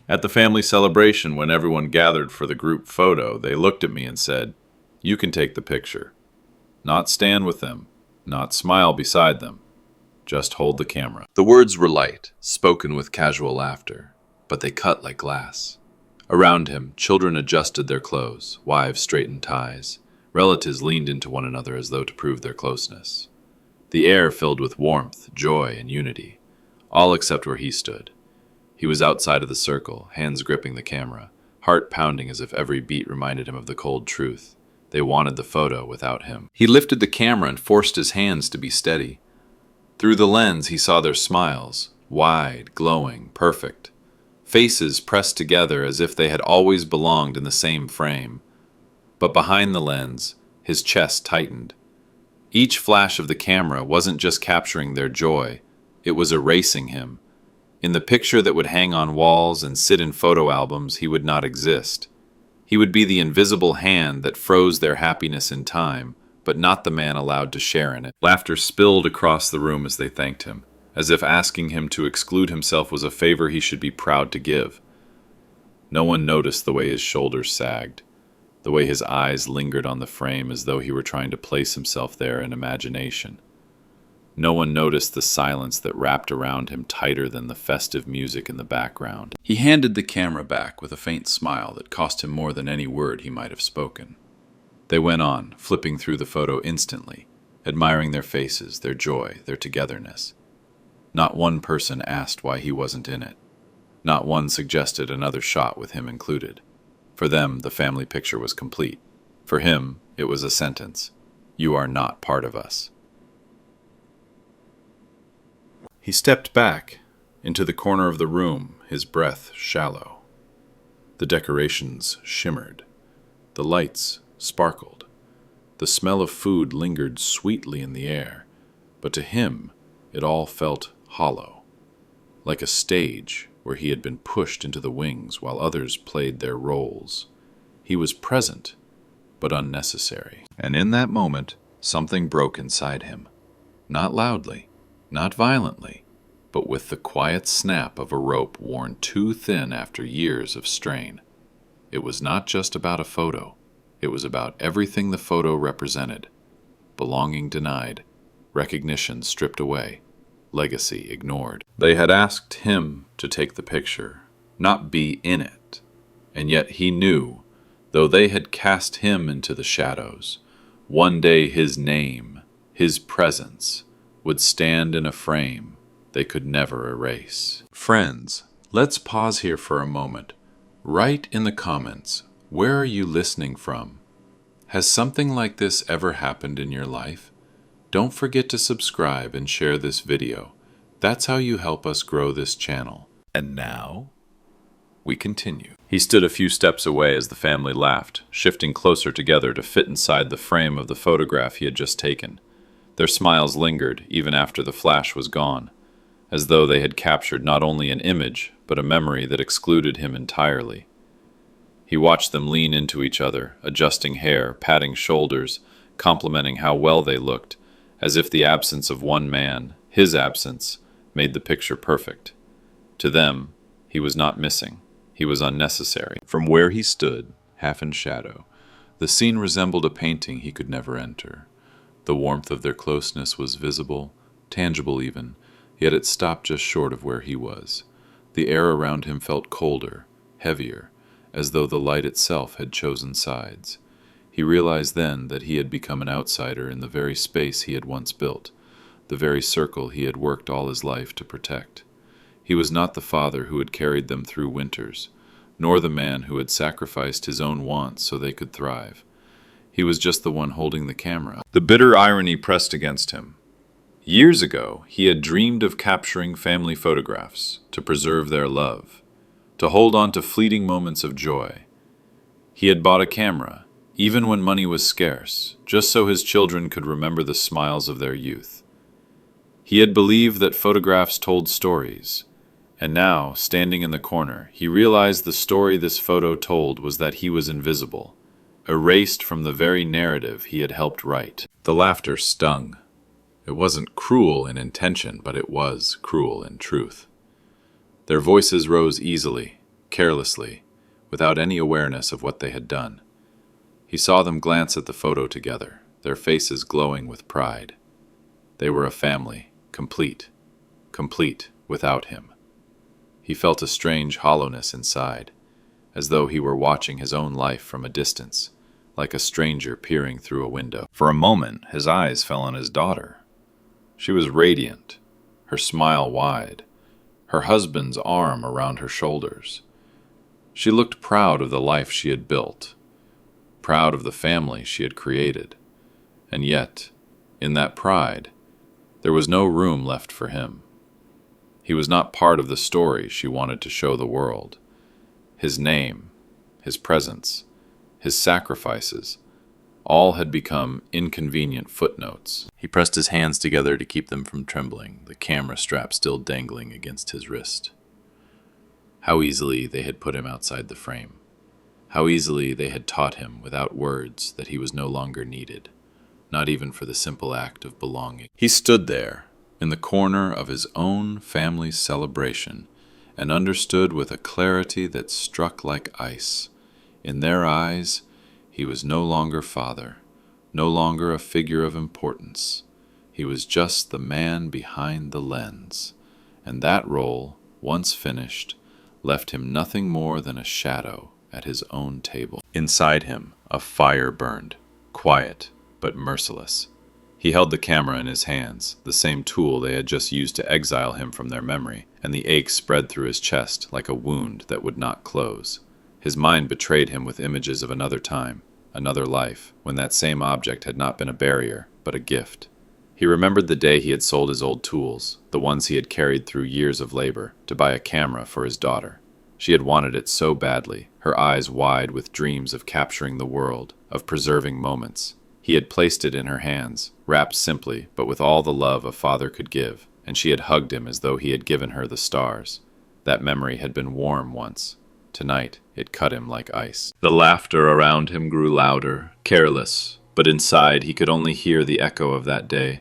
At the family celebration, when everyone gathered for the group photo, they looked at me and said, "You can take the picture. Not stand with them, not smile beside them. Just hold the camera." The words were light, spoken with casual laughter, but they cut like glass. Around him, children adjusted their clothes, wives straightened ties. Relatives leaned into one another as though to prove their closeness. The air filled with warmth, joy, and unity, all except where he stood. He was outside of the circle, hands gripping the camera, heart pounding as if every beat reminded him of the cold truth. They wanted the photo without him. He lifted the camera and forced his hands to be steady. Through the lens, he saw their smiles, wide, glowing, perfect. Faces pressed together as if they had always belonged in the same frame. But behind the lens, his chest tightened. Each flash of the camera wasn't just capturing their joy, it was erasing him. In the picture that would hang on walls and sit in photo albums, he would not exist. He would be the invisible hand that froze their happiness in time, but not the man allowed to share in it. Laughter spilled across the room as they thanked him, as if asking him to exclude himself was a favor he should be proud to give. No one noticed the way his shoulders sagged, the way his eyes lingered on the frame as though he were trying to place himself there in imagination. No one noticed the silence that wrapped around him tighter than the festive music in the background. He handed the camera back with a faint smile that cost him more than any word he might have spoken. They went on, flipping through the photo instantly, admiring their faces, their joy, their togetherness. Not one person asked why he wasn't in it. Not one suggested another shot with him included. For them, the family picture was complete. For him, it was a sentence. "You are not part of us." He stepped back into the corner of the room, his breath shallow. The decorations shimmered. The lights sparkled. The smell of food lingered sweetly in the air, but to him, it all felt hollow, like a stage where he had been pushed into the wings while others played their roles. He was present, but unnecessary. And in that moment, something broke inside him. Not loudly, not violently, but with the quiet snap of a rope worn too thin after years of strain. It was not just about a photo. It was about everything the photo represented. Belonging denied, recognition stripped away, legacy ignored. They had asked him to take the picture, not be in it. And yet he knew, though they had cast him into the shadows, one day his name, his presence, would stand in a frame they could never erase. Friends, let's pause here for a moment. Write in the comments, where are you listening from? Has something like this ever happened in your life? Don't forget to subscribe and share this video. That's how you help us grow this channel. And now, we continue. He stood a few steps away as the family laughed, shifting closer together to fit inside the frame of the photograph he had just taken. Their smiles lingered even after the flash was gone, as though they had captured not only an image, but a memory that excluded him entirely. He watched them lean into each other, adjusting hair, patting shoulders, complimenting how well they looked, as if the absence of one man, his absence, made the picture perfect. To them, he was not missing. He was unnecessary. From where he stood, half in shadow, the scene resembled a painting he could never enter. The warmth of their closeness was visible, tangible even, yet it stopped just short of where he was. The air around him felt colder, heavier, as though the light itself had chosen sides. He realized then that he had become an outsider in the very space he had once built, the very circle he had worked all his life to protect. He was not the father who had carried them through winters, nor the man who had sacrificed his own wants so they could thrive. He was just the one holding the camera. The bitter irony pressed against him. Years ago, he had dreamed of capturing family photographs to preserve their love, to hold on to fleeting moments of joy. He had bought a camera, even when money was scarce, just so his children could remember the smiles of their youth. He had believed that photographs told stories, and now, standing in the corner, he realized the story this photo told was that he was invisible, erased from the very narrative he had helped write. The laughter stung. It wasn't cruel in intention, but it was cruel in truth. Their voices rose easily, carelessly, without any awareness of what they had done. He saw them glance at the photo together, their faces glowing with pride. They were a family, complete without him. He felt a strange hollowness inside, as though he were watching his own life from a distance, like a stranger peering through a window. For a moment, his eyes fell on his daughter. She was radiant, her smile wide, her husband's arm around her shoulders. She looked proud of the life she had built, proud of the family she had created. And yet, in that pride, there was no room left for him. He was not part of the story she wanted to show the world. His name, his presence, his sacrifices, all had become inconvenient footnotes. He pressed his hands together to keep them from trembling, the camera strap still dangling against his wrist. How easily they had put him outside the frame. How easily they had taught him, without words, that he was no longer needed, not even for the simple act of belonging. He stood there, in the corner of his own family's celebration, and understood with a clarity that struck like ice. In their eyes, he was no longer father, no longer a figure of importance. He was just the man behind the lens, and that role, once finished, left him nothing more than a shadow at his own table. Inside him, a fire burned, quiet but merciless. He held the camera in his hands, the same tool they had just used to exile him from their memory, and the ache spread through his chest like a wound that would not close. His mind betrayed him with images of another time, another life, when that same object had not been a barrier, but a gift. He remembered the day he had sold his old tools, the ones he had carried through years of labor, to buy a camera for his daughter. She had wanted it so badly, her eyes wide with dreams of capturing the world, of preserving moments. He had placed it in her hands, wrapped simply, but with all the love a father could give, and she had hugged him as though he had given her the stars. That memory had been warm once. Tonight, it cut him like ice. The laughter around him grew louder, careless, but inside he could only hear the echo of that day,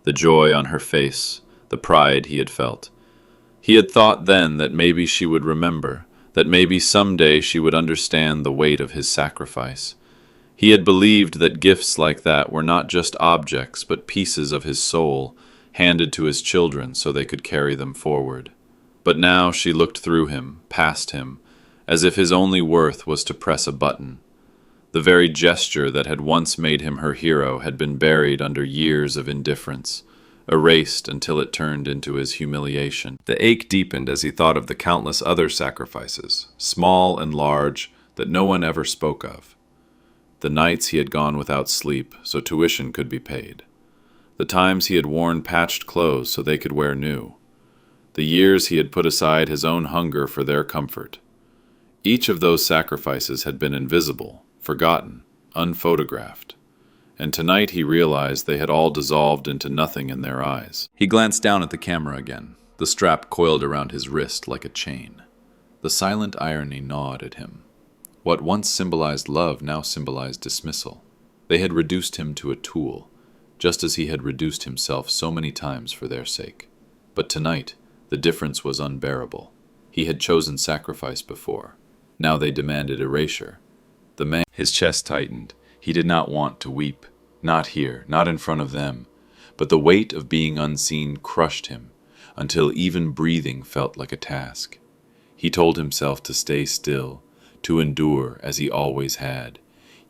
the joy on her face, the pride he had felt. He had thought then that maybe she would remember, that maybe someday she would understand the weight of his sacrifice. He had believed that gifts like that were not just objects, but pieces of his soul, handed to his children so they could carry them forward. But now she looked through him, past him, as if his only worth was to press a button. The very gesture that had once made him her hero had been buried under years of indifference, erased until it turned into his humiliation. The ache deepened as he thought of the countless other sacrifices, small and large, that no one ever spoke of. The nights he had gone without sleep so tuition could be paid. The times he had worn patched clothes so they could wear new. The years he had put aside his own hunger for their comfort. Each of those sacrifices had been invisible, forgotten, unphotographed. And tonight he realized they had all dissolved into nothing in their eyes. He glanced down at the camera again, the strap coiled around his wrist like a chain. The silent irony gnawed at him. What once symbolized love now symbolized dismissal. They had reduced him to a tool, just as he had reduced himself so many times for their sake. But tonight, the difference was unbearable. He had chosen sacrifice before. Now they demanded erasure. The man, his chest tightened. He did not want to weep. Not here, not in front of them. But the weight of being unseen crushed him, until even breathing felt like a task. He told himself to stay still, to endure as he always had.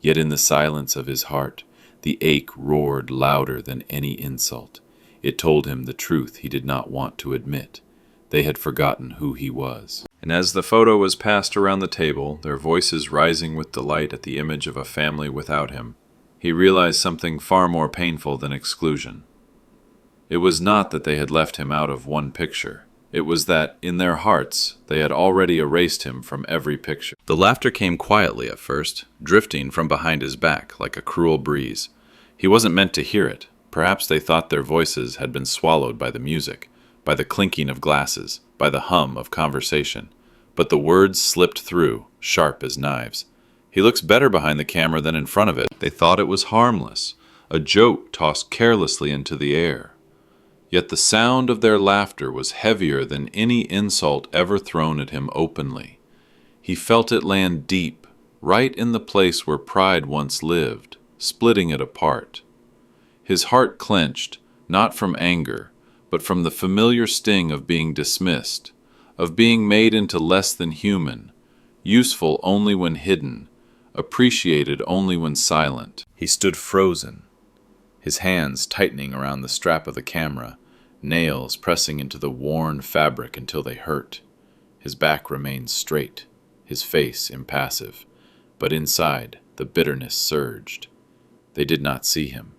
Yet in the silence of his heart, the ache roared louder than any insult. It told him the truth he did not want to admit. They had forgotten who he was. And as the photo was passed around the table, their voices rising with delight at the image of a family without him, he realized something far more painful than exclusion. It was not that they had left him out of one picture. It was that, in their hearts, they had already erased him from every picture. The laughter came quietly at first, drifting from behind his back like a cruel breeze. He wasn't meant to hear it. Perhaps they thought their voices had been swallowed by the music, by the clinking of glasses, by the hum of conversation. But the words slipped through, sharp as knives. He looks better behind the camera than in front of it. They thought it was harmless, a joke tossed carelessly into the air. Yet the sound of their laughter was heavier than any insult ever thrown at him openly. He felt it land deep, right in the place where pride once lived, splitting it apart. His heart clenched, not from anger, but from the familiar sting of being dismissed, of being made into less than human, useful only when hidden, appreciated only when silent. He stood frozen, his hands tightening around the strap of the camera, nails pressing into the worn fabric until they hurt. His back remained straight, his face impassive, but inside the bitterness surged. They did not see him.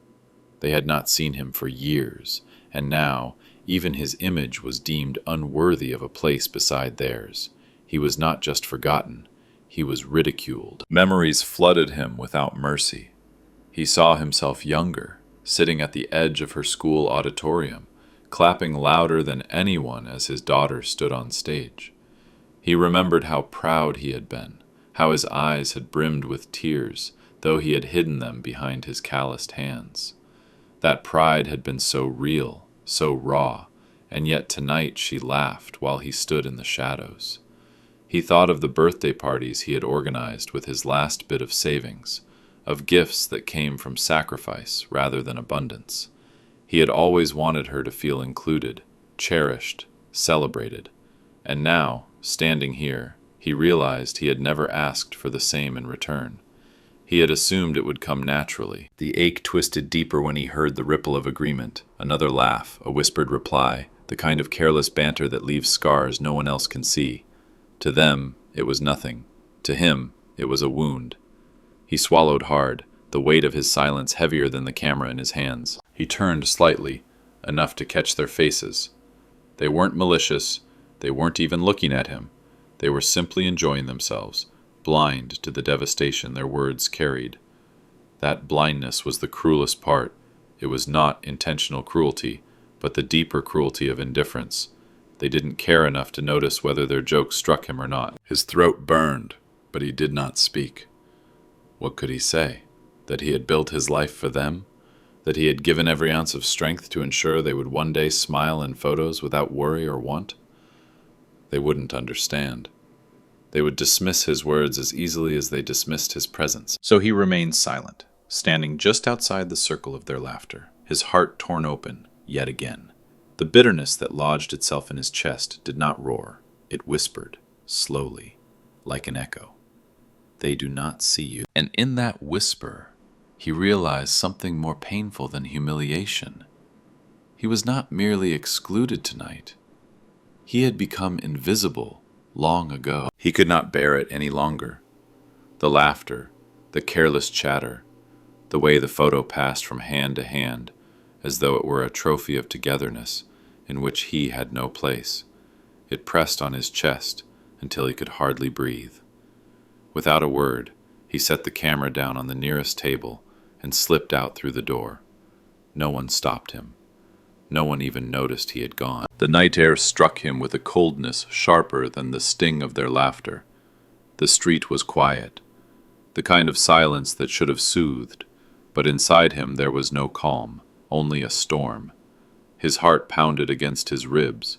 They had not seen him for years, and now even his image was deemed unworthy of a place beside theirs. He was not just forgotten, he was ridiculed. Memories flooded him without mercy. He saw himself younger, sitting at the edge of her school auditorium, clapping louder than anyone as his daughter stood on stage. He remembered how proud he had been, how his eyes had brimmed with tears, though he had hidden them behind his calloused hands. That pride had been so real, so raw, and yet tonight she laughed while he stood in the shadows. He thought of the birthday parties he had organized with his last bit of savings, of gifts that came from sacrifice rather than abundance. He had always wanted her to feel included, cherished, celebrated, and now, standing here, he realized he had never asked for the same in return. He had assumed it would come naturally. The ache twisted deeper when he heard the ripple of agreement, another laugh, a whispered reply, the kind of careless banter that leaves scars no one else can see. To them, it was nothing. To him, it was a wound. He swallowed hard, the weight of his silence heavier than the camera in his hands. He turned slightly, enough to catch their faces. They weren't malicious, they weren't even looking at him. They were simply enjoying themselves, blind to the devastation their words carried. That blindness was the cruelest part. It was not intentional cruelty, but the deeper cruelty of indifference. They didn't care enough to notice whether their joke struck him or not. His throat burned, but he did not speak. What could he say? That he had built his life for them? That he had given every ounce of strength to ensure they would one day smile in photos without worry or want? They wouldn't understand. They would dismiss his words as easily as they dismissed his presence. So he remained silent, standing just outside the circle of their laughter, his heart torn open, yet again. The bitterness that lodged itself in his chest did not roar. It whispered, slowly, like an echo. They do not see you. And in that whisper, he realized something more painful than humiliation. He was not merely excluded tonight. He had become invisible long ago. He could not bear it any longer. The laughter, the careless chatter, the way the photo passed from hand to hand, as though it were a trophy of togetherness in which he had no place. It pressed on his chest until he could hardly breathe. Without a word, he set the camera down on the nearest table and slipped out through the door. No one stopped him. No one even noticed he had gone. The night air struck him with a coldness sharper than the sting of their laughter. The street was quiet, the kind of silence that should have soothed, but inside him there was no calm, only a storm. His heart pounded against his ribs,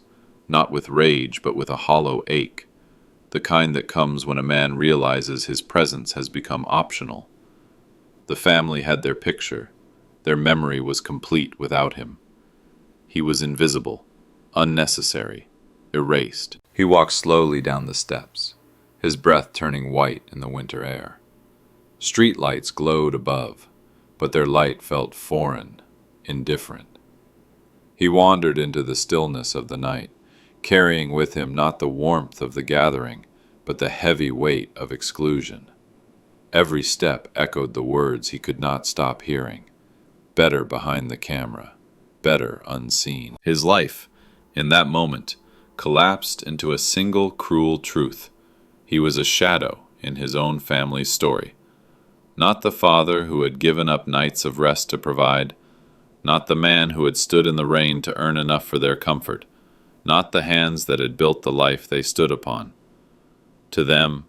not with rage but with a hollow ache, the kind that comes when a man realizes his presence has become optional. The family had their picture. Their memory was complete without him. He was invisible, unnecessary, erased. He walked slowly down the steps, his breath turning white in the winter air. Street lights glowed above, but their light felt foreign, indifferent. He wandered into the stillness of the night, carrying with him not the warmth of the gathering, but the heavy weight of exclusion. Every step echoed the words he could not stop hearing. Better behind the camera, better unseen. His life, in that moment, collapsed into a single cruel truth. He was a shadow in his own family's story. Not the father who had given up nights of rest to provide, not the man who had stood in the rain to earn enough for their comfort, not the hands that had built the life they stood upon. To them,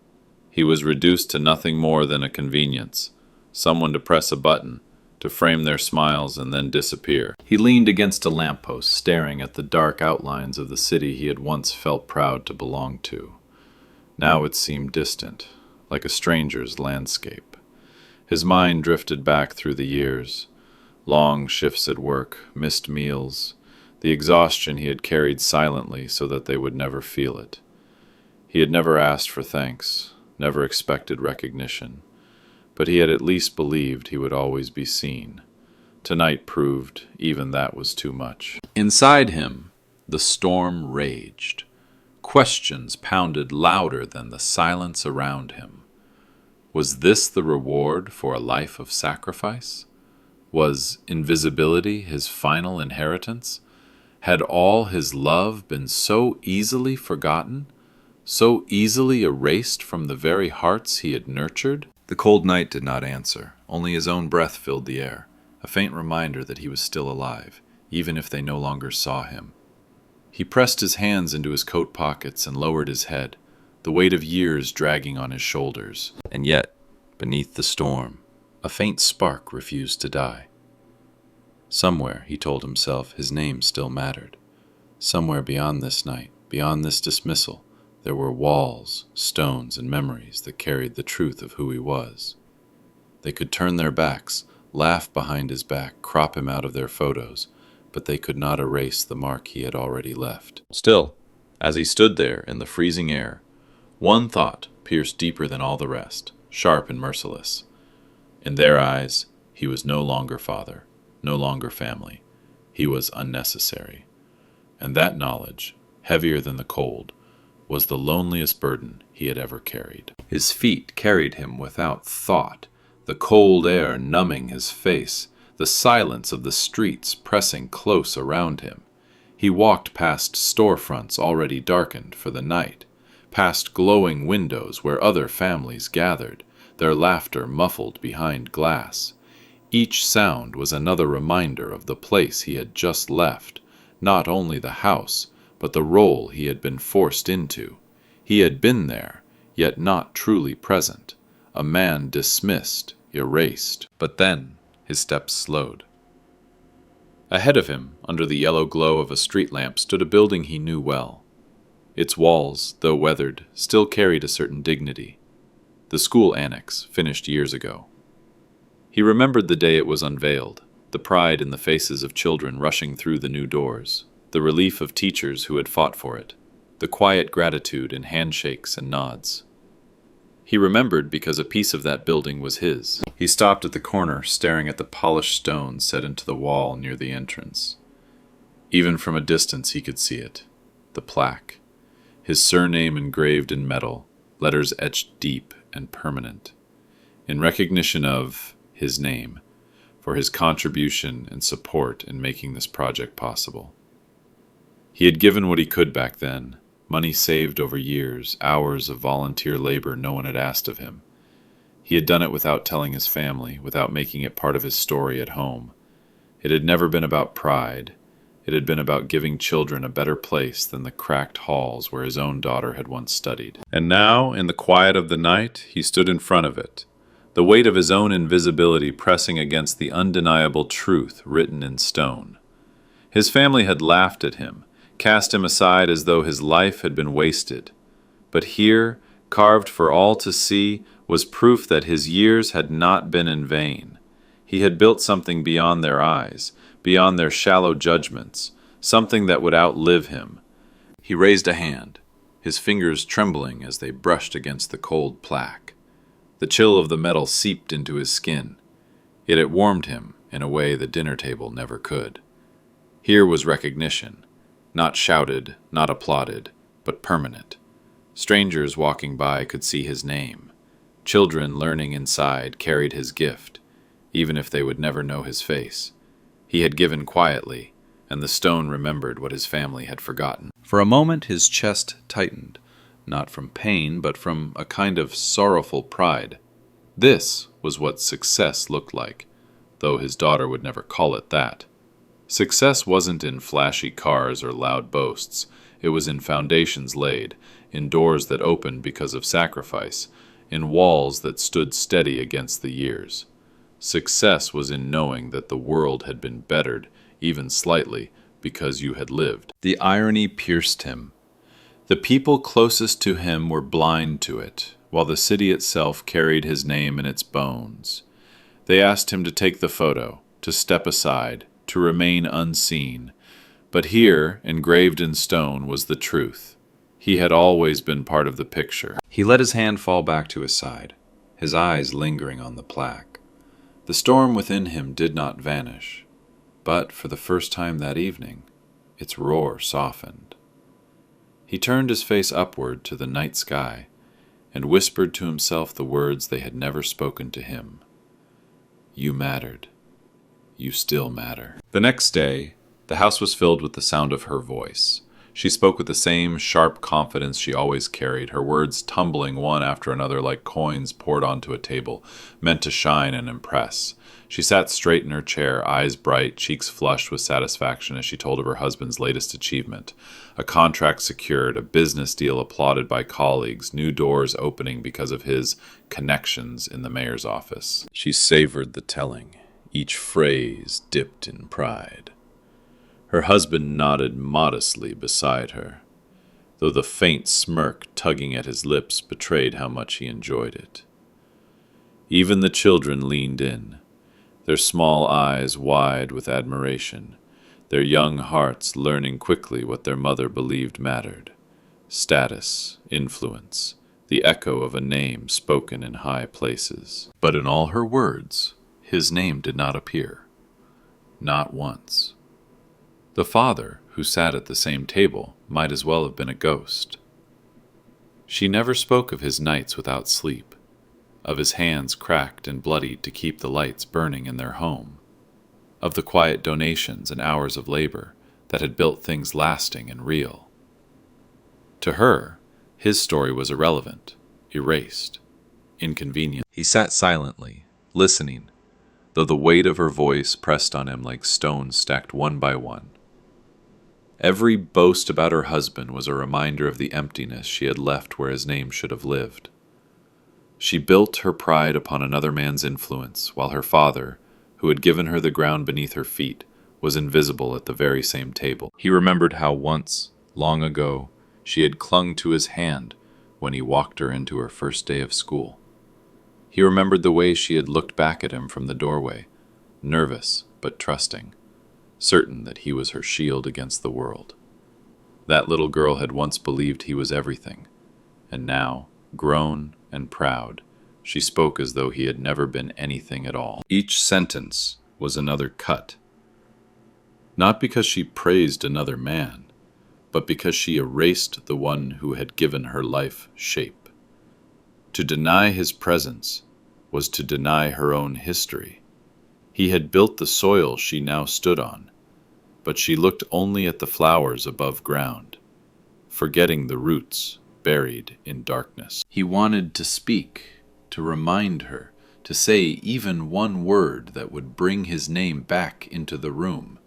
he was reduced to nothing more than a convenience, someone to press a button, to frame their smiles and then disappear. He leaned against a lamppost, staring at the dark outlines of the city he had once felt proud to belong to. Now it seemed distant, like a stranger's landscape. His mind drifted back through the years, long shifts at work, missed meals, the exhaustion he had carried silently so that they would never feel it. He had never asked for thanks, never expected recognition, but he had at least believed he would always be seen. Tonight proved even that was too much. Inside him, the storm raged. Questions pounded louder than the silence around him. Was this the reward for a life of sacrifice? Was invisibility his final inheritance? Had all his love been so easily forgotten, so easily erased from the very hearts he had nurtured? The cold night did not answer. Only his own breath filled the air, a faint reminder that he was still alive, even if they no longer saw him. He pressed his hands into his coat pockets and lowered his head, the weight of years dragging on his shoulders. And yet, beneath the storm, a faint spark refused to die. Somewhere, he told himself, his name still mattered. Somewhere beyond this night, beyond this dismissal, there were walls, stones, and memories that carried the truth of who he was. They could turn their backs, laugh behind his back, crop him out of their photos, but they could not erase the mark he had already left. Still, as he stood there in the freezing air, one thought pierced deeper than all the rest, sharp and merciless. In their eyes, he was no longer father, no longer family. He was unnecessary. And that knowledge, heavier than the cold, was the loneliest burden he had ever carried. His feet carried him without thought, the cold air numbing his face, the silence of the streets pressing close around him. He walked past storefronts already darkened for the night, past glowing windows where other families gathered, their laughter muffled behind glass. Each sound was another reminder of the place he had just left, not only the house, but the role he had been forced into. He had been there, yet not truly present, a man dismissed, erased. But then his steps slowed. Ahead of him, under the yellow glow of a street lamp, stood a building he knew well. Its walls, though weathered, still carried a certain dignity. The school annex, finished years ago. He remembered the day it was unveiled, the pride in the faces of children rushing through the new doors, the relief of teachers who had fought for it, the quiet gratitude in handshakes and nods. He remembered because a piece of that building was his. He stopped at the corner, staring at the polished stone set into the wall near the entrance. Even from a distance he could see it, the plaque, his surname engraved in metal, letters etched deep and permanent, in recognition of his name, for his contribution and support in making this project possible. He had given what he could back then, money saved over years, hours of volunteer labor no one had asked of him. He had done it without telling his family, without making it part of his story at home. It had never been about pride. It had been about giving children a better place than the cracked halls where his own daughter had once studied. And now, in the quiet of the night, he stood in front of it, the weight of his own invisibility pressing against the undeniable truth written in stone. His family had laughed at him, cast him aside as though his life had been wasted. But here, carved for all to see, was proof that his years had not been in vain. He had built something beyond their eyes, beyond their shallow judgments, something that would outlive him. He raised a hand, his fingers trembling as they brushed against the cold plaque. The chill of the metal seeped into his skin, yet it warmed him in a way the dinner table never could. Here was recognition, not shouted, not applauded, but permanent. Strangers walking by could see his name. Children learning inside carried his gift, even if they would never know his face. He had given quietly, and the stone remembered what his family had forgotten. For a moment his chest tightened, not from pain, but from a kind of sorrowful pride. This was what success looked like, though his daughter would never call it that. Success wasn't in flashy cars or loud boasts. It was in foundations laid, in doors that opened because of sacrifice, in walls that stood steady against the years. Success was in knowing that the world had been bettered, even slightly, because you had lived. The irony pierced him. The people closest to him were blind to it, while the city itself carried his name in its bones. They asked him to take the photo, to step aside, to remain unseen. But here, engraved in stone, was the truth. He had always been part of the picture. He let his hand fall back to his side, his eyes lingering on the plaque. The storm within him did not vanish, but for the first time that evening, its roar softened. He turned his face upward to the night sky and whispered to himself the words they had never spoken to him. You mattered. You still matter. The next day, the house was filled with the sound of her voice. She spoke with the same sharp confidence she always carried, her words tumbling one after another like coins poured onto a table, meant to shine and impress. She sat straight in her chair, eyes bright, cheeks flushed with satisfaction as she told of her husband's latest achievement. A contract secured, a business deal applauded by colleagues, new doors opening because of his connections in the mayor's office. She savored the telling, each phrase dipped in pride. Her husband nodded modestly beside her, though the faint smirk tugging at his lips betrayed how much he enjoyed it. Even the children leaned in, their small eyes wide with admiration, their young hearts learning quickly what their mother believed mattered: status, influence, the echo of a name spoken in high places. But in all her words, his name did not appear. Not once. The father, who sat at the same table, might as well have been a ghost. She never spoke of his nights without sleep, of his hands cracked and bloodied to keep the lights burning in their home, of the quiet donations and hours of labor that had built things lasting and real. To her, his story was irrelevant, erased, inconvenient. He sat silently, listening, though the weight of her voice pressed on him like stones stacked one by one. Every boast about her husband was a reminder of the emptiness she had left where his name should have lived. She built her pride upon another man's influence, while her father, who had given her the ground beneath her feet, was invisible at the very same table. He remembered how once, long ago, she had clung to his hand when he walked her into her first day of school. He remembered the way she had looked back at him from the doorway, nervous but trusting, certain that he was her shield against the world. That little girl had once believed he was everything, and now, grown and proud, she spoke as though he had never been anything at all. Each sentence was another cut, not because she praised another man, but because she erased the one who had given her life shape. To deny his presence was to deny her own history. He had built the soil she now stood on, but she looked only at the flowers above ground, forgetting the roots buried in darkness. He wanted to speak, to remind her, to say even one word that would bring his name back into the room.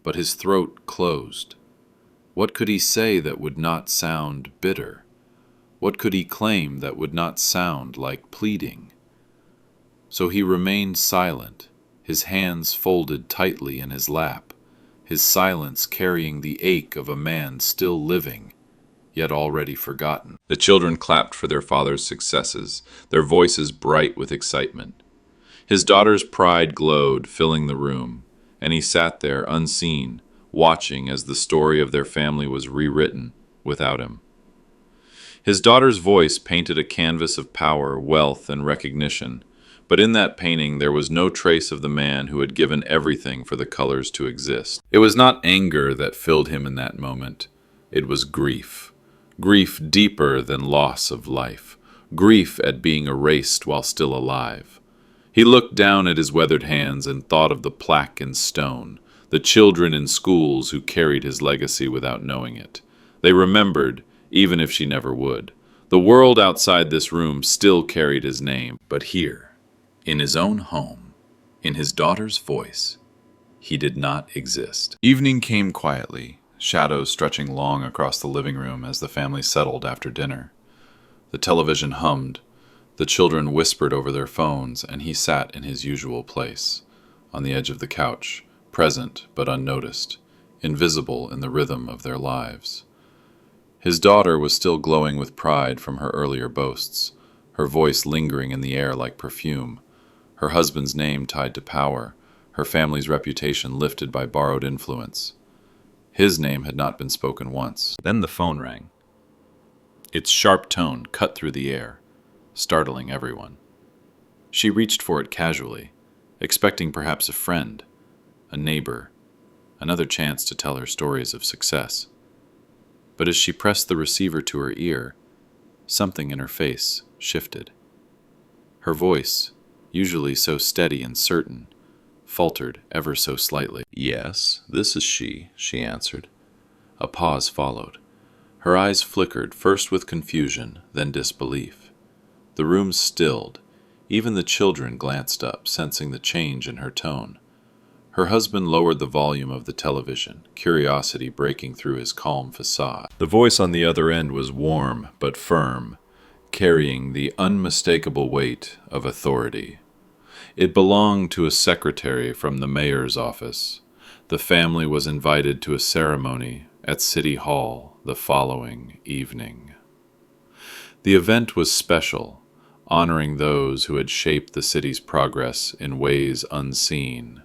But his throat closed. What could he say that would not sound bitter? What could he claim that would not sound like pleading? So he remained silent, his hands folded tightly in his lap, his silence carrying the ache of a man still living, yet already forgotten. The children clapped for their father's successes, their voices bright with excitement. His daughter's pride glowed, filling the room, and he sat there unseen, watching as the story of their family was rewritten without him. His daughter's voice painted a canvas of power, wealth, and recognition, but in that painting there was no trace of the man who had given everything for the colors to exist. It was not anger that filled him in that moment. It was grief. Grief deeper than loss of life. Grief at being erased while still alive. He looked down at his weathered hands and thought of the plaque in stone, the children in schools who carried his legacy without knowing it. They remembered, even if she never would. The world outside this room still carried his name, but here, in his own home, in his daughter's voice, he did not exist. Evening came quietly, shadows stretching long across the living room as the family settled after dinner. The television hummed, the children whispered over their phones, and he sat in his usual place, on the edge of the couch, present but unnoticed, invisible in the rhythm of their lives. His daughter was still glowing with pride from her earlier boasts, her voice lingering in the air like perfume, her husband's name tied to power, her family's reputation lifted by borrowed influence. His name had not been spoken once. Then the phone rang. Its sharp tone cut through the air, startling everyone. She reached for it casually, expecting perhaps a friend, a neighbor, another chance to tell her stories of success. But as she pressed the receiver to her ear, something in her face shifted. Her voice, usually so steady and certain, faltered ever so slightly. "Yes, this is she answered. A pause followed. Her eyes flickered, first with confusion, then disbelief. The room stilled. Even the children glanced up, sensing the change in her tone. Her husband lowered the volume of the television, curiosity breaking through his calm facade. The voice on the other end was warm but firm, carrying the unmistakable weight of authority. It belonged to a secretary from the mayor's office. The family was invited to a ceremony at City Hall the following evening. The event was special, honoring those who had shaped the city's progress in ways unseen,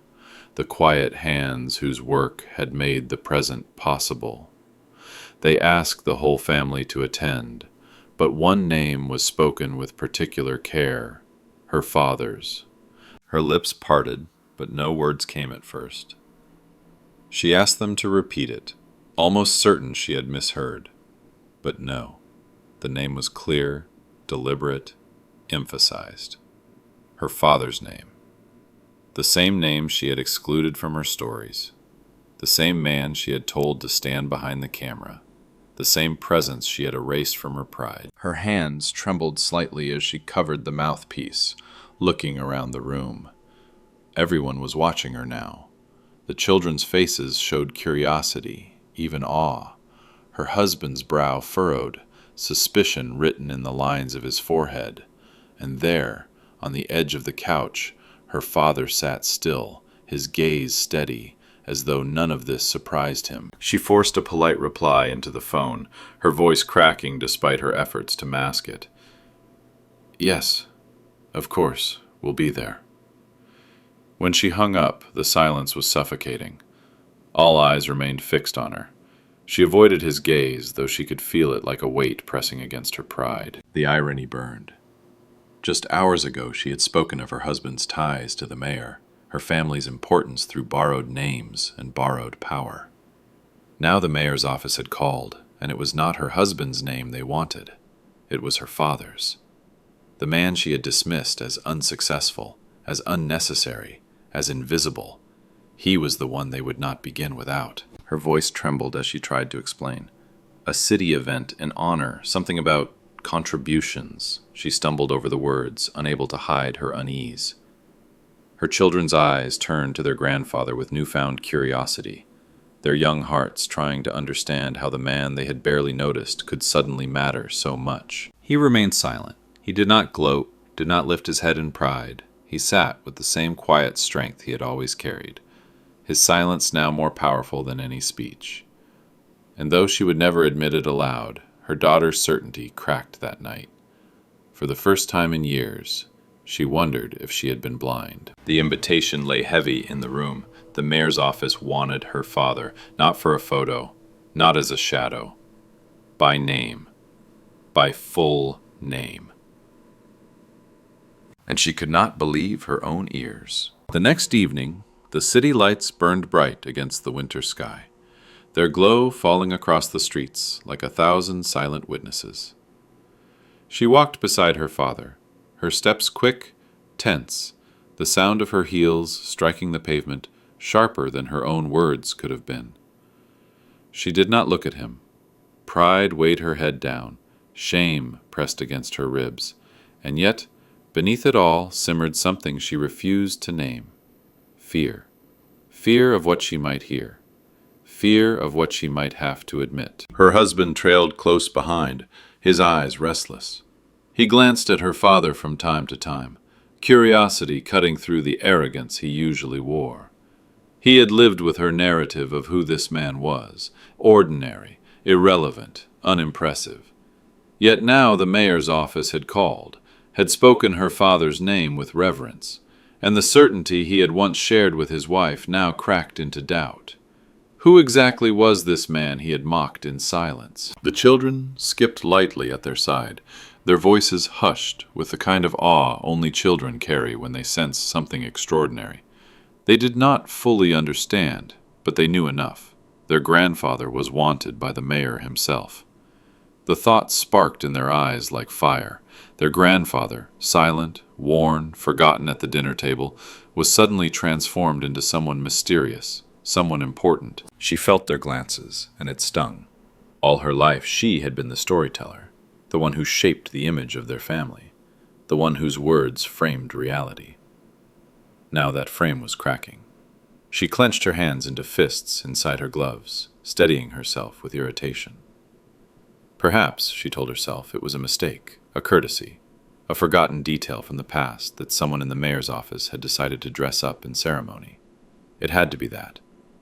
the quiet hands whose work had made the present possible. They asked the whole family to attend, but one name was spoken with particular care, her father's. Her lips parted, but no words came at first. She asked them to repeat it, almost certain she had misheard. But no, the name was clear, deliberate, emphasized. Her father's name. The same name she had excluded from her stories. The same man she had told to stand behind the camera. The same presence she had erased from her pride. Her hands trembled slightly as she covered the mouthpiece, looking around the room. Everyone was watching her now. The children's faces showed curiosity, even awe. Her husband's brow furrowed, suspicion written in the lines of his forehead. And there, on the edge of the couch, her father sat still, his gaze steady, as though none of this surprised him. She forced a polite reply into the phone, her voice cracking despite her efforts to mask it. "Yes, of course, we'll be there." When she hung up, the silence was suffocating. All eyes remained fixed on her. She avoided his gaze, though she could feel it like a weight pressing against her pride. The irony burned. Just hours ago, she had spoken of her husband's ties to the mayor, her family's importance through borrowed names and borrowed power. Now the mayor's office had called, and it was not her husband's name they wanted. It was her father's. The man she had dismissed as unsuccessful, as unnecessary, as invisible. He was the one they would not begin without. Her voice trembled as she tried to explain. A city event, an honor, something about contributions. She stumbled over the words, unable to hide her unease. Her children's eyes turned to their grandfather with newfound curiosity, their young hearts trying to understand how the man they had barely noticed could suddenly matter so much. He remained silent. He did not gloat, did not lift his head in pride. He sat with the same quiet strength he had always carried, his silence now more powerful than any speech. And though she would never admit it aloud, her daughter's certainty cracked that night. For the first time in years, she wondered if she had been blind. The invitation lay heavy in the room. The mayor's office wanted her father, not for a photo, not as a shadow. By name. By full name. And she could not believe her own ears. The next evening, the city lights burned bright against the winter sky, their glow falling across the streets like 1,000 silent witnesses. She walked beside her father, her steps quick, tense, the sound of her heels striking the pavement sharper than her own words could have been. She did not look at him. Pride weighed her head down, shame pressed against her ribs, and yet, beneath it all simmered something she refused to name. Fear. Fear of what she might hear. Fear of what she might have to admit. Her husband trailed close behind, his eyes restless. He glanced at her father from time to time, curiosity cutting through the arrogance he usually wore. He had lived with her narrative of who this man was, ordinary, irrelevant, unimpressive. Yet now the mayor's office had called, had spoken her father's name with reverence, and the certainty he had once shared with his wife now cracked into doubt. Who exactly was this man he had mocked in silence? The children skipped lightly at their side, their voices hushed with the kind of awe only children carry when they sense something extraordinary. They did not fully understand, but they knew enough. Their grandfather was wanted by the mayor himself. The thought sparked in their eyes like fire. Their grandfather, silent, worn, forgotten at the dinner table, was suddenly transformed into someone mysterious, someone important. She felt their glances, and it stung. All her life she had been the storyteller, the one who shaped the image of their family, the one whose words framed reality. Now that frame was cracking. She clenched her hands into fists inside her gloves, steadying herself with irritation. Perhaps, she told herself, it was a mistake, a courtesy, a forgotten detail from the past that someone in the mayor's office had decided to dress up in ceremony. It had to be that,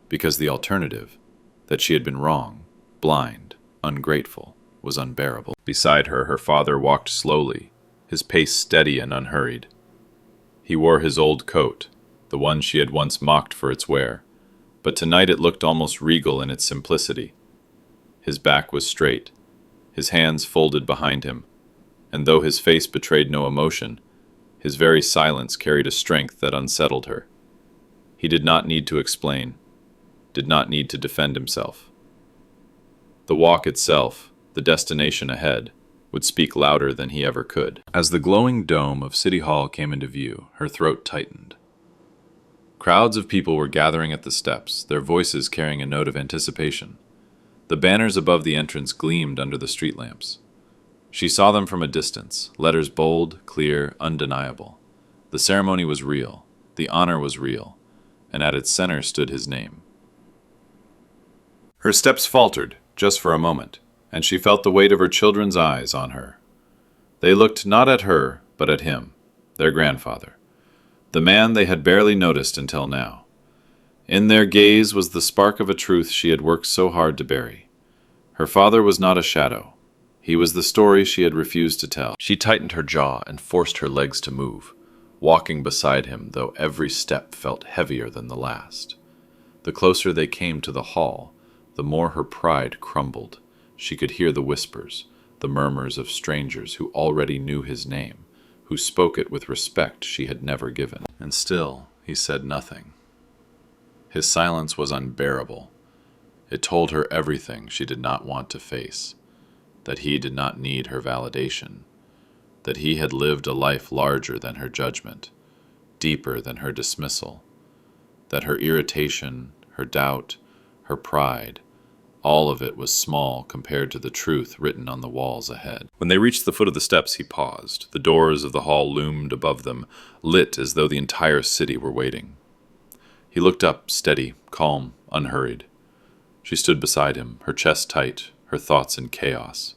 because the alternative, that she had been wrong, blind, ungrateful, was unbearable. Beside her, her father walked slowly, his pace steady and unhurried. He wore his old coat, the one she had once mocked for its wear, but tonight it looked almost regal in its simplicity. His back was straight, his hands folded behind him, and though his face betrayed no emotion, his very silence carried a strength that unsettled her. He did not need to explain, did not need to defend himself. The walk itself, the destination ahead, would speak louder than he ever could. As the glowing dome of City Hall came into view, her throat tightened. Crowds of people were gathering at the steps, their voices carrying a note of anticipation. The banners above the entrance gleamed under the street lamps. She saw them from a distance, letters bold, clear, undeniable. The ceremony was real, the honor was real, and at its center stood his name. Her steps faltered, just for a moment, and she felt the weight of her children's eyes on her. They looked not at her, but at him, their grandfather, the man they had barely noticed until now. In their gaze was the spark of a truth she had worked so hard to bury. Her father was not a shadow. He was the story she had refused to tell. She tightened her jaw and forced her legs to move, walking beside him, though every step felt heavier than the last. The closer they came to the hall, the more her pride crumbled. She could hear the whispers, the murmurs of strangers who already knew his name, who spoke it with respect she had never given. And still, he said nothing. His silence was unbearable. It told her everything she did not want to face, that he did not need her validation, that he had lived a life larger than her judgment, deeper than her dismissal, that her irritation, her doubt, her pride, all of it was small compared to the truth written on the walls ahead. When they reached the foot of the steps, he paused. The doors of the hall loomed above them, lit as though the entire city were waiting. He looked up, steady, calm, unhurried. She stood beside him, her chest tight, her thoughts in chaos.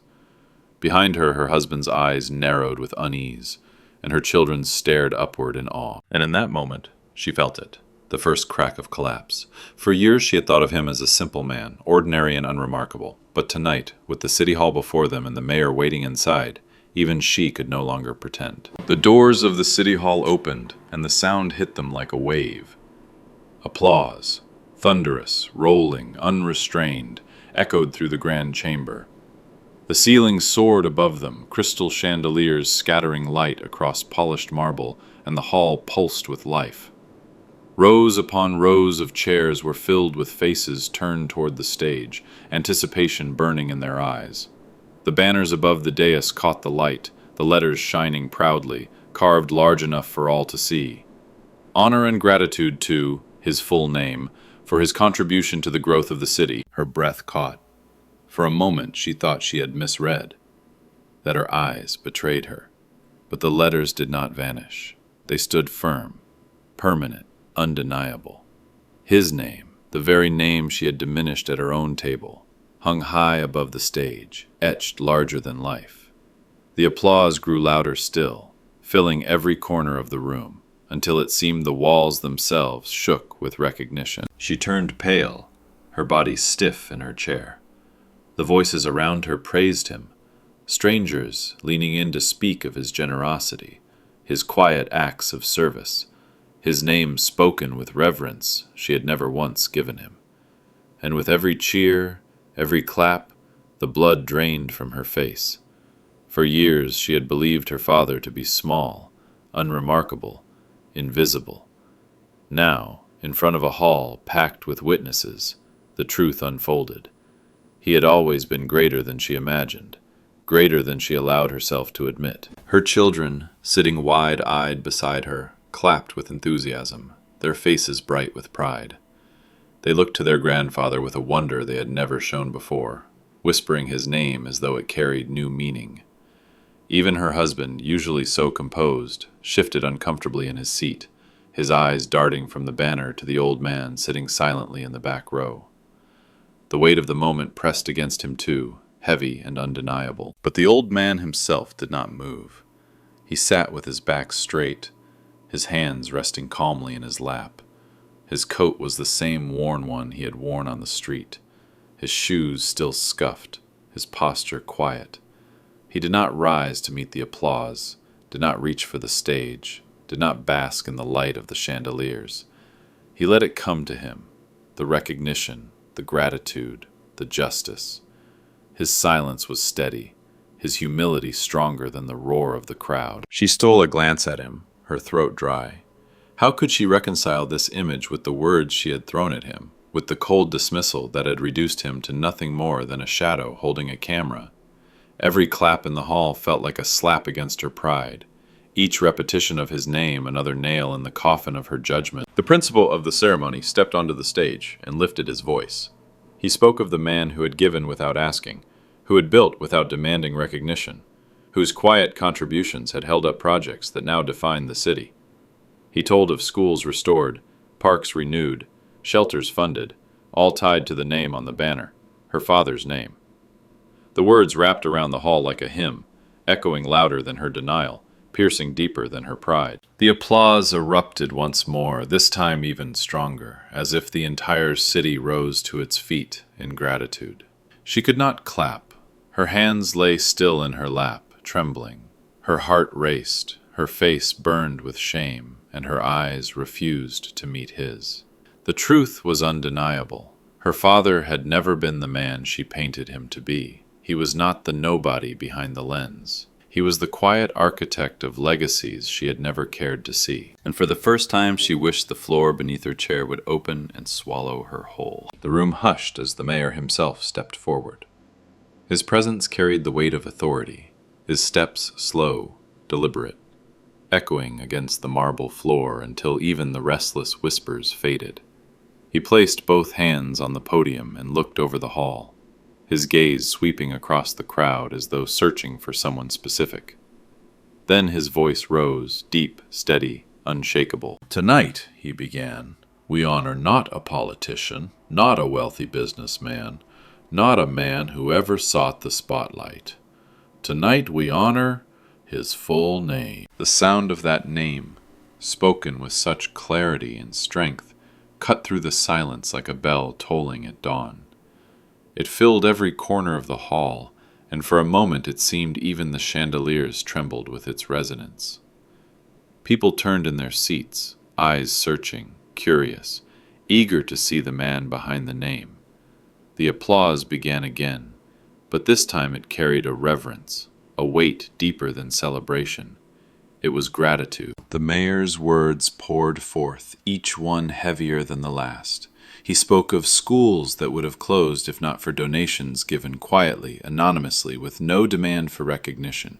Behind her, her husband's eyes narrowed with unease, and her children stared upward in awe. And in that moment, she felt it, the first crack of collapse. For years she had thought of him as a simple man, ordinary and unremarkable. But tonight, with the city hall before them and the mayor waiting inside, even she could no longer pretend. The doors of the city hall opened, and the sound hit them like a wave. Applause, thunderous, rolling, unrestrained, echoed through the grand chamber. The ceiling soared above them, crystal chandeliers scattering light across polished marble, and the hall pulsed with life. Rows upon rows of chairs were filled with faces turned toward the stage, anticipation burning in their eyes. The banners above the dais caught the light, the letters shining proudly, carved large enough for all to see. Honor and gratitude to his full name, for his contribution to the growth of the city. Her breath caught. For a moment she thought she had misread, that her eyes betrayed her. But the letters did not vanish. They stood firm, permanent, undeniable. His name, the very name she had diminished at her own table, hung high above the stage, etched larger than life. The applause grew louder still, filling every corner of the room, until it seemed the walls themselves shook with recognition. She turned pale, her body stiff in her chair. The voices around her praised him, strangers leaning in to speak of his generosity, his quiet acts of service, his name spoken with reverence she had never once given him. And with every cheer, every clap, the blood drained from her face. For years she had believed her father to be small, unremarkable, invisible. Now, in front of a hall packed with witnesses, the truth unfolded. He had always been greater than she imagined, greater than she allowed herself to admit. Her children, sitting wide-eyed beside her, clapped with enthusiasm, their faces bright with pride. They looked to their grandfather with a wonder they had never shown before, whispering his name as though it carried new meaning. Even her husband, usually so composed, shifted uncomfortably in his seat, his eyes darting from the banner to the old man sitting silently in the back row. The weight of the moment pressed against him too, heavy and undeniable. But the old man himself did not move. He sat with his back straight, his hands resting calmly in his lap. His coat was the same worn one he had worn on the street, his shoes still scuffed, his posture quiet. He did not rise to meet the applause, did not reach for the stage, did not bask in the light of the chandeliers. He let it come to him, the recognition, the gratitude, the justice. His silence was steady, his humility stronger than the roar of the crowd. She stole a glance at him, her throat dry. How could she reconcile this image with the words she had thrown at him, with the cold dismissal that had reduced him to nothing more than a shadow holding a camera? Every clap in the hall felt like a slap against her pride. Each repetition of his name another nail in the coffin of her judgment. The principal of the ceremony stepped onto the stage and lifted his voice. He spoke of the man who had given without asking, who had built without demanding recognition, whose quiet contributions had held up projects that now defined the city. He told of schools restored, parks renewed, shelters funded, all tied to the name on the banner, her father's name. The words wrapped around the hall like a hymn, echoing louder than her denial, piercing deeper than her pride. The applause erupted once more, this time even stronger, as if the entire city rose to its feet in gratitude. She could not clap. Her hands lay still in her lap, trembling. Her heart raced, her face burned with shame, and her eyes refused to meet his. The truth was undeniable. Her father had never been the man she painted him to be. He was not the nobody behind the lens. He was the quiet architect of legacies she had never cared to see. And for the first time she wished the floor beneath her chair would open and swallow her whole. The room hushed as the mayor himself stepped forward. His presence carried the weight of authority, his steps slow, deliberate, echoing against the marble floor until even the restless whispers faded. He placed both hands on the podium and looked over the hall, his gaze sweeping across the crowd as though searching for someone specific. Then his voice rose, deep, steady, unshakable. "Tonight," he began, "we honor not a politician, not a wealthy businessman, not a man who ever sought the spotlight. Tonight we honor his full name." The sound of that name, spoken with such clarity and strength, cut through the silence like a bell tolling at dawn. It filled every corner of the hall, and for a moment it seemed even the chandeliers trembled with its resonance. People turned in their seats, eyes searching, curious, eager to see the man behind the name. The applause began again, but this time it carried a reverence, a weight deeper than celebration. It was gratitude. The mayor's words poured forth, each one heavier than the last. He spoke of schools that would have closed if not for donations given quietly, anonymously, with no demand for recognition.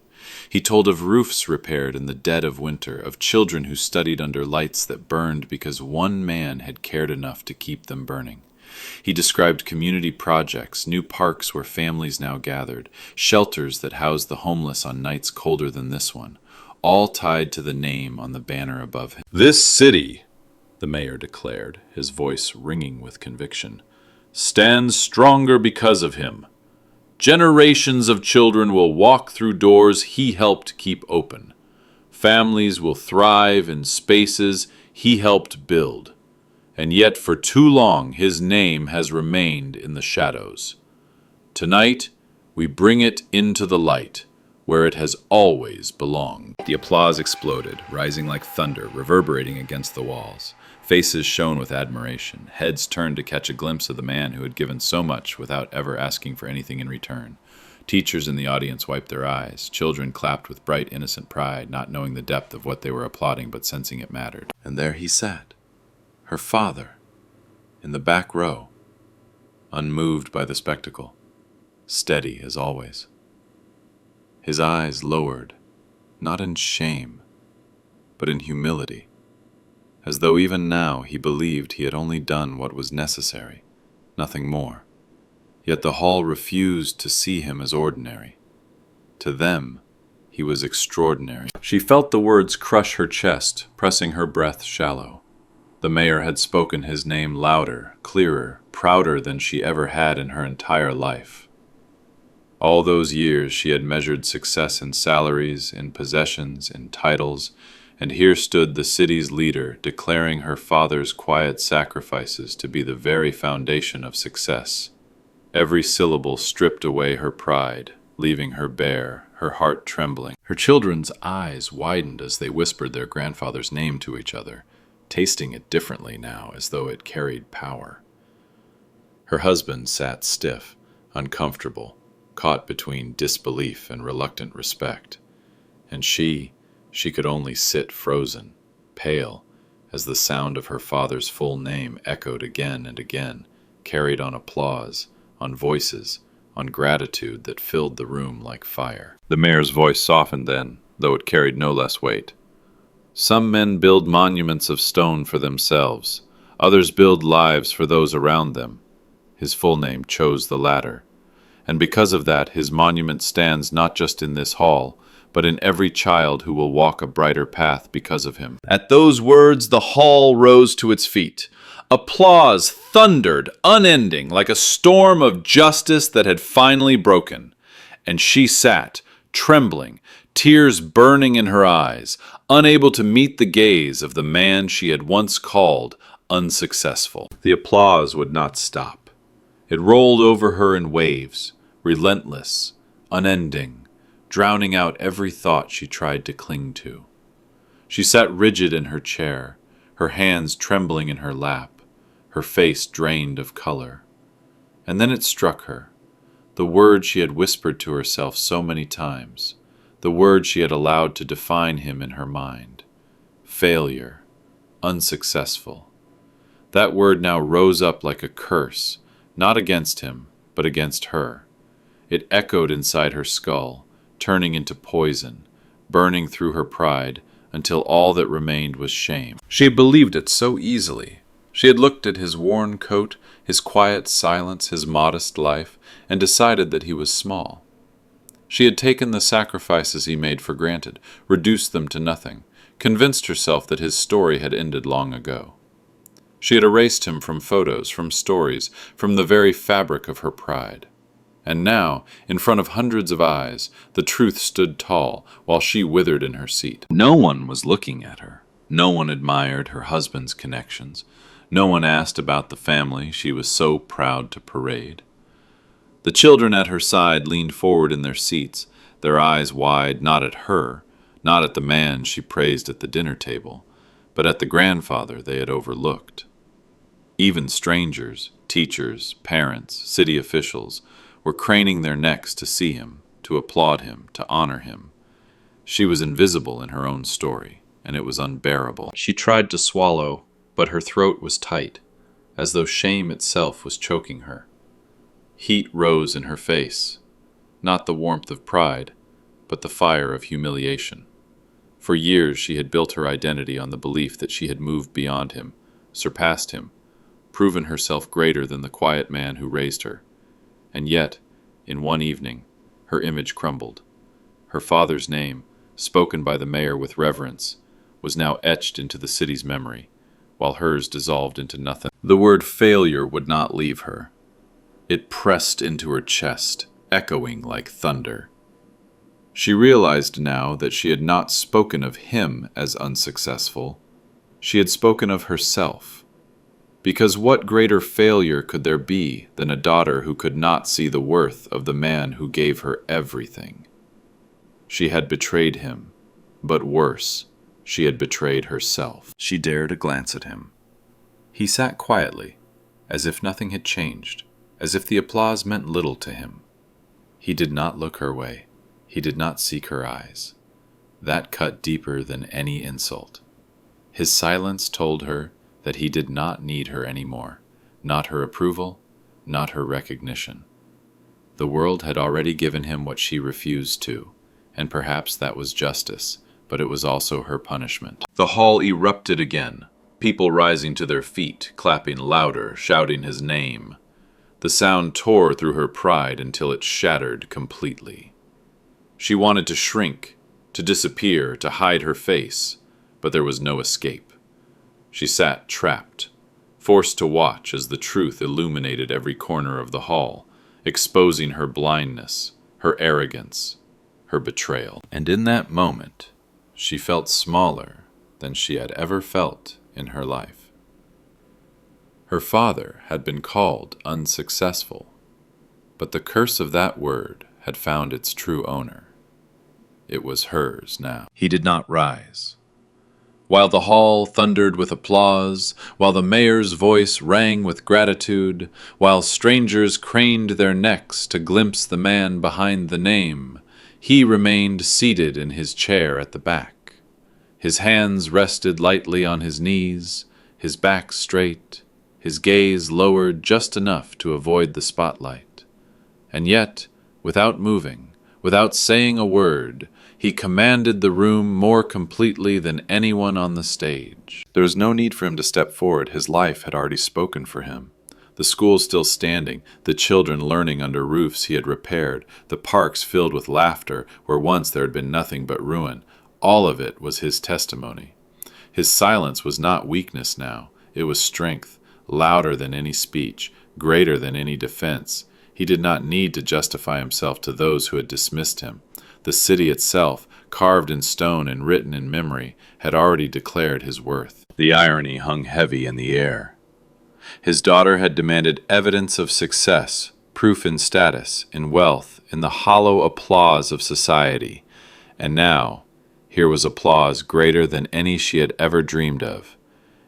He told of roofs repaired in the dead of winter, of children who studied under lights that burned because one man had cared enough to keep them burning. He described community projects, new parks where families now gathered, shelters that housed the homeless on nights colder than this one, all tied to the name on the banner above him. "This city," the mayor declared, his voice ringing with conviction, "stands stronger because of him. Generations of children will walk through doors he helped keep open. Families will thrive in spaces he helped build. And yet for too long his name has remained in the shadows. Tonight, we bring it into the light, where it has always belonged. The applause exploded, rising like thunder, reverberating against the walls. Faces shone with admiration. Heads turned to catch a glimpse of the man who had given so much without ever asking for anything in return. Teachers in the audience wiped their eyes. Children clapped with bright, innocent pride, not knowing the depth of what they were applauding but sensing it mattered. And there he sat, her father, in the back row, unmoved by the spectacle, steady as always. His eyes lowered, not in shame, but in humility, as though even now he believed he had only done what was necessary, nothing more. Yet the hall refused to see him as ordinary. To them, he was extraordinary. She felt the words crush her chest, pressing her breath shallow. The mayor had spoken his name louder, clearer, prouder than she ever had in her entire life. All those years she had measured success in salaries, in possessions, in titles, and here stood the city's leader declaring her father's quiet sacrifices to be the very foundation of success. Every syllable stripped away her pride, leaving her bare, her heart trembling. Her children's eyes widened as they whispered their grandfather's name to each other, tasting it differently now as though it carried power. Her husband sat stiff, uncomfortable, caught between disbelief and reluctant respect. And she could only sit frozen, pale, as the sound of her father's full name echoed again and again, carried on applause, on voices, on gratitude that filled the room like fire. The mayor's voice softened then, though it carried no less weight. Some men build monuments of stone for themselves. Others build lives for those around them. His full name chose the latter. And because of that, his monument stands not just in this hall, but in every child who will walk a brighter path because of him. At those words, the hall rose to its feet. Applause thundered, unending, like a storm of justice that had finally broken. And she sat, trembling, tears burning in her eyes, unable to meet the gaze of the man she had once called unsuccessful. The applause would not stop. It rolled over her in waves, relentless, unending, drowning out every thought she tried to cling to. She sat rigid in her chair, her hands trembling in her lap, her face drained of color. And then it struck her, the word she had whispered to herself so many times, the word she had allowed to define him in her mind. Failure, unsuccessful. That word now rose up like a curse, not against him, but against her. It echoed inside her skull, turning into poison, burning through her pride, until all that remained was shame. She had believed it so easily. She had looked at his worn coat, his quiet silence, his modest life, and decided that he was small. She had taken the sacrifices he made for granted, reduced them to nothing, convinced herself that his story had ended long ago. She had erased him from photos, from stories, from the very fabric of her pride. And now, in front of hundreds of eyes, the truth stood tall, while she withered in her seat. No one was looking at her. No one admired her husband's connections. No one asked about the family she was so proud to parade. The children at her side leaned forward in their seats, their eyes wide not at her, not at the man she praised at the dinner table, but at the grandfather they had overlooked. Even strangers, teachers, parents, city officials, were craning their necks to see him, to applaud him, to honor him. She was invisible in her own story, and it was unbearable. She tried to swallow, but her throat was tight, as though shame itself was choking her. Heat rose in her face, not the warmth of pride, but the fire of humiliation. For years she had built her identity on the belief that she had moved beyond him, surpassed him, proven herself greater than the quiet man who raised her. And yet, in one evening, her image crumbled. Her father's name, spoken by the mayor with reverence, was now etched into the city's memory, while hers dissolved into nothing. The word failure would not leave her. It pressed into her chest, echoing like thunder. She realized now that she had not spoken of him as unsuccessful. She had spoken of herself, Because what greater failure could there be than a daughter who could not see the worth of the man who gave her everything? She had betrayed him, but worse, she had betrayed herself. She dared a glance at him. He sat quietly, as if nothing had changed, as if the applause meant little to him. He did not look her way. He did not seek her eyes. That cut deeper than any insult. His silence told her that he did not need her anymore, not her approval, not her recognition. The world had already given him what she refused to, and perhaps that was justice, but it was also her punishment. The hall erupted again, people rising to their feet, clapping louder, shouting his name. The sound tore through her pride until it shattered completely. She wanted to shrink, to disappear, to hide her face, but there was no escape. She sat trapped, forced to watch as the truth illuminated every corner of the hall, exposing her blindness, her arrogance, her betrayal. And in that moment, she felt smaller than she had ever felt in her life. Her father had been called unsuccessful, but the curse of that word had found its true owner. It was hers now. He did not rise. While the hall thundered with applause, while the mayor's voice rang with gratitude, while strangers craned their necks to glimpse the man behind the name, he remained seated in his chair at the back. His hands rested lightly on his knees, his back straight, his gaze lowered just enough to avoid the spotlight. And yet, without moving, without saying a word, he commanded the room more completely than anyone on the stage. There was no need for him to step forward. His life had already spoken for him. The school still standing, the children learning under roofs he had repaired, the parks filled with laughter where once there had been nothing but ruin. All of it was his testimony. His silence was not weakness now. It was strength, louder than any speech, greater than any defense. He did not need to justify himself to those who had dismissed him. The city itself, carved in stone and written in memory, had already declared his worth. The irony hung heavy in the air. His daughter had demanded evidence of success, proof in status, in wealth, in the hollow applause of society. And now, here was applause greater than any she had ever dreamed of.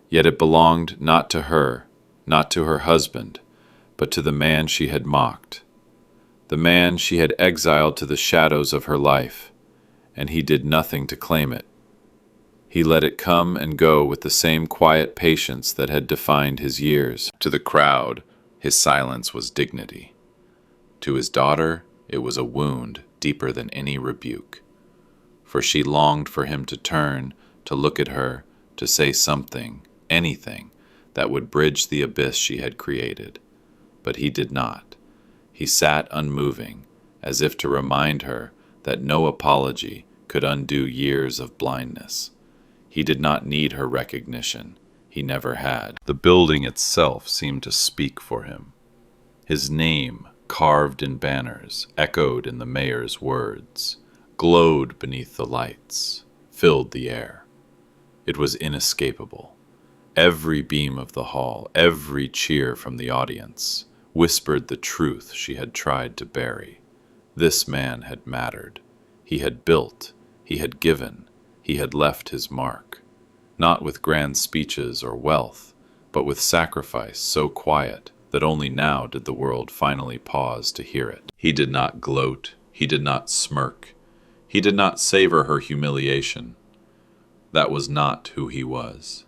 Yet it belonged not to her, not to her husband, but to the man she had mocked. The man she had exiled to the shadows of her life, and he did nothing to claim it. He let it come and go with the same quiet patience that had defined his years. To the crowd, his silence was dignity. To his daughter, it was a wound deeper than any rebuke. For she longed for him to turn, to look at her, to say something, anything, that would bridge the abyss she had created. But he did not. He sat unmoving, as if to remind her that no apology could undo years of blindness. He did not need her recognition. He never had. The building itself seemed to speak for him. His name, carved in banners, echoed in the mayor's words, glowed beneath the lights, filled the air. It was inescapable. Every beam of the hall, every cheer from the audience, whispered the truth she had tried to bury. This man had mattered. He had built, he had given, he had left his mark, not with grand speeches or wealth, but with sacrifice so quiet that only now did the world finally pause to hear it. He did not gloat, he did not smirk, he did not savor her humiliation. That was not who he was.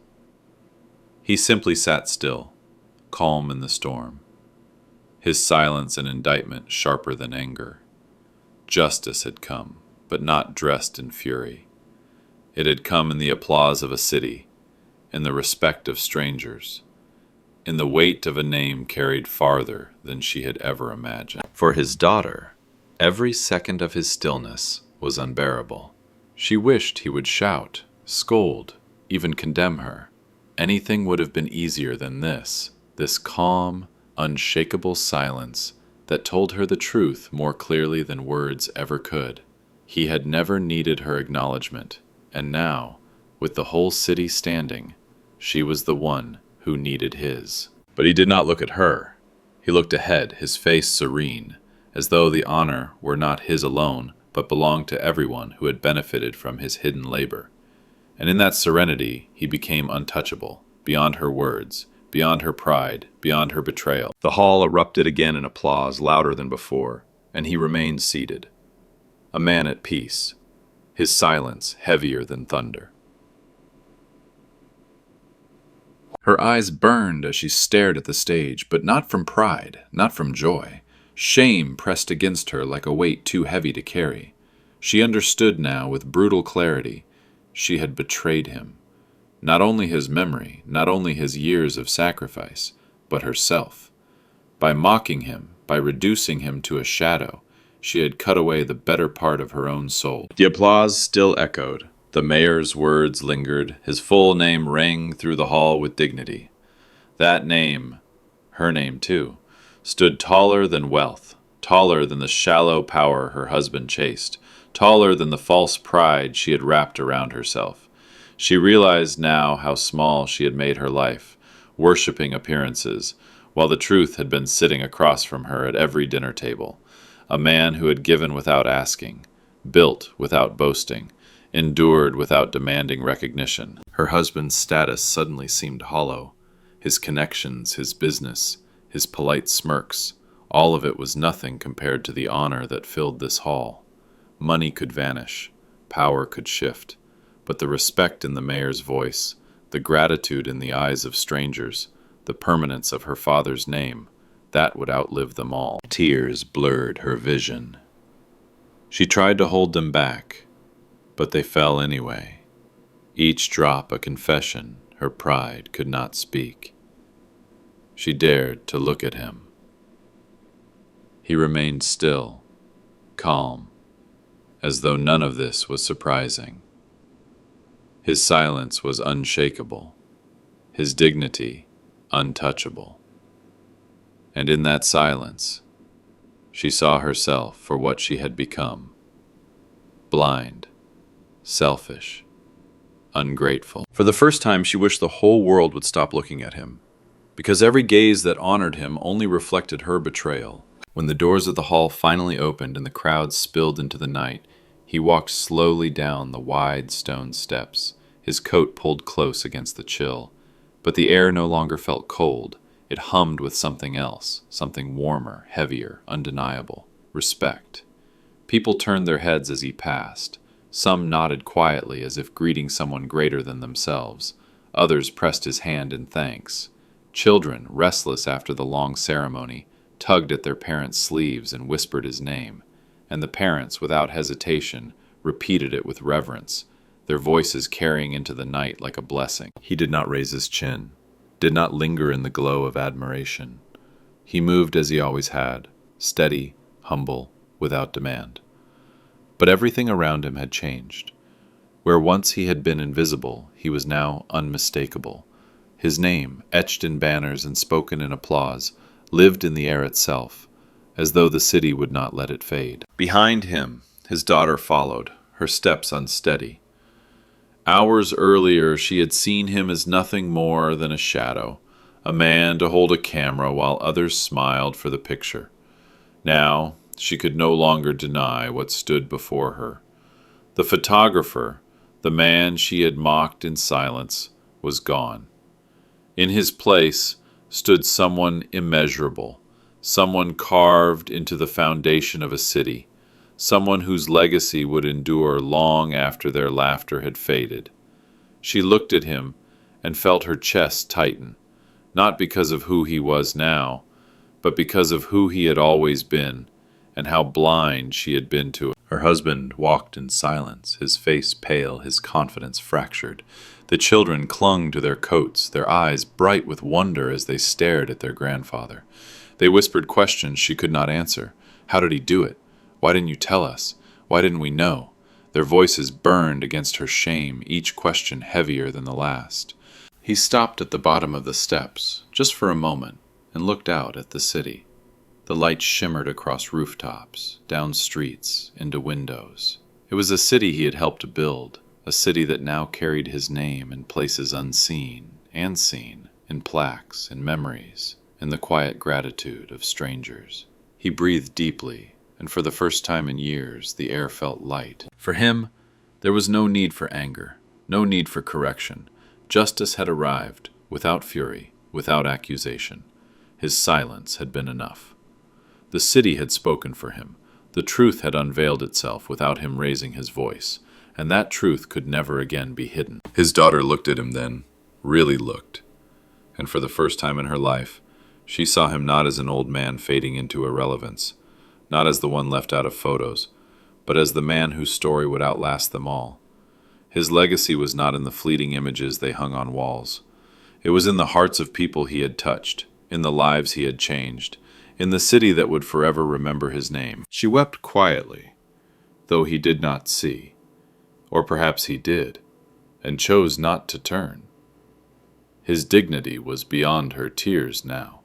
He simply sat still, calm in the storm. His silence an indictment sharper than anger. Justice had come, but not dressed in fury. It had come in the applause of a city, in the respect of strangers, in the weight of a name carried farther than she had ever imagined. For his daughter, every second of his stillness was unbearable. She wished he would shout, scold, even condemn her. Anything would have been easier than this calm, unshakable silence that told her the truth more clearly than words ever could. He had never needed her acknowledgement, and now, with the whole city standing, she was the one who needed his. But he did not look at her. He looked ahead, his face serene, as though the honor were not his alone, but belonged to everyone who had benefited from his hidden labor. And in that serenity, he became untouchable, beyond her words, beyond her pride, beyond her betrayal. The hall erupted again in applause, louder than before, and he remained seated, a man at peace, his silence heavier than thunder. Her eyes burned as she stared at the stage, but not from pride, not from joy. Shame pressed against her like a weight too heavy to carry. She understood now with brutal clarity. She had betrayed him. Not only his memory, not only his years of sacrifice, but herself. By mocking him, by reducing him to a shadow, she had cut away the better part of her own soul. The applause still echoed. The mayor's words lingered. His full name rang through the hall with dignity. That name, her name too, stood taller than wealth, taller than the shallow power her husband chased, taller than the false pride she had wrapped around herself. She realized now how small she had made her life, worshipping appearances, while the truth had been sitting across from her at every dinner table. A man who had given without asking, built without boasting, endured without demanding recognition. Her husband's status suddenly seemed hollow. His connections, his business, his polite smirks, all of it was nothing compared to the honor that filled this hall. Money could vanish, power could shift, but the respect in the mayor's voice, the gratitude in the eyes of strangers, the permanence of her father's name, that would outlive them all. Tears blurred her vision. She tried to hold them back, but they fell anyway. Each drop a confession her pride could not speak. She dared to look at him. He remained still, calm, as though none of this was surprising. His silence was unshakable, his dignity untouchable. And in that silence, she saw herself for what she had become: blind, selfish, ungrateful. For the first time, she wished the whole world would stop looking at him, because every gaze that honored him only reflected her betrayal. When the doors of the hall finally opened and the crowd spilled into the night, he walked slowly down the wide stone steps, his coat pulled close against the chill. But the air no longer felt cold. It hummed with something else, something warmer, heavier, undeniable: respect. People turned their heads as he passed. Some nodded quietly as if greeting someone greater than themselves. Others pressed his hand in thanks. Children, restless after the long ceremony, tugged at their parents' sleeves and whispered his name. And the parents, without hesitation, repeated it with reverence, their voices carrying into the night like a blessing. He did not raise his chin, did not linger in the glow of admiration. He moved as he always had, steady, humble, without demand. But everything around him had changed. Where once he had been invisible, he was now unmistakable. His name, etched in banners and spoken in applause, lived in the air itself, as though the city would not let it fade. Behind him, his daughter followed, her steps unsteady. Hours earlier, she had seen him as nothing more than a shadow, a man to hold a camera while others smiled for the picture. Now, she could no longer deny what stood before her. The photographer, the man she had mocked in silence, was gone. In his place stood someone immeasurable, someone carved into the foundation of a city, someone whose legacy would endure long after their laughter had faded. She looked at him and felt her chest tighten, not because of who he was now, but because of who he had always been, and how blind she had been to it. Her husband walked in silence, his face pale, his confidence fractured. The children clung to their coats, their eyes bright with wonder as they stared at their grandfather. They whispered questions she could not answer. How did he do it? Why didn't you tell us? Why didn't we know? Their voices burned against her shame, each question heavier than the last. He stopped at the bottom of the steps, just for a moment, and looked out at the city. The light shimmered across rooftops, down streets, into windows. It was a city he had helped to build, a city that now carried his name in places unseen and seen, in plaques, in memories, in the quiet gratitude of strangers. He breathed deeply, and for the first time in years, the air felt light. For him, there was no need for anger, no need for correction. Justice had arrived, without fury, without accusation. His silence had been enough. The city had spoken for him. The truth had unveiled itself without him raising his voice, and that truth could never again be hidden. His daughter looked at him then, really looked, and for the first time in her life, she saw him not as an old man fading into irrelevance, not as the one left out of photos, but as the man whose story would outlast them all. His legacy was not in the fleeting images they hung on walls. It was in the hearts of people he had touched, in the lives he had changed, in the city that would forever remember his name. She wept quietly, though he did not see. Or perhaps he did, and chose not to turn. His dignity was beyond her tears now.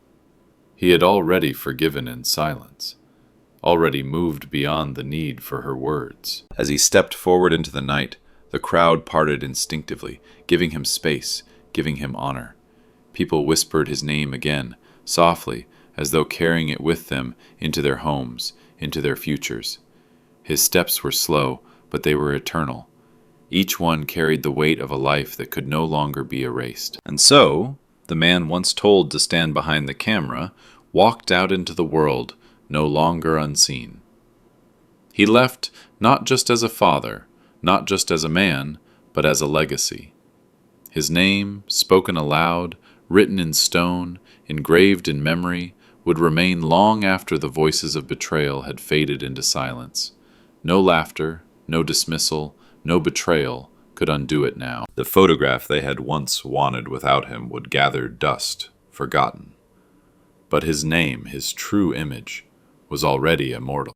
He had already forgiven in silence, already moved beyond the need for her words. As he stepped forward into the night, the crowd parted instinctively, giving him space, giving him honor. People whispered his name again, softly, as though carrying it with them into their homes, into their futures. His steps were slow, but they were eternal. Each one carried the weight of a life that could no longer be erased. And so, the man once told to stand behind the camera walked out into the world, no longer unseen. He left not just as a father, not just as a man, but as a legacy. His name, spoken aloud, written in stone, engraved in memory, would remain long after the voices of betrayal had faded into silence. No laughter, no dismissal, no betrayal could undo it now. The photograph they had once wanted without him would gather dust, forgotten. But his name, his true image, was already immortal.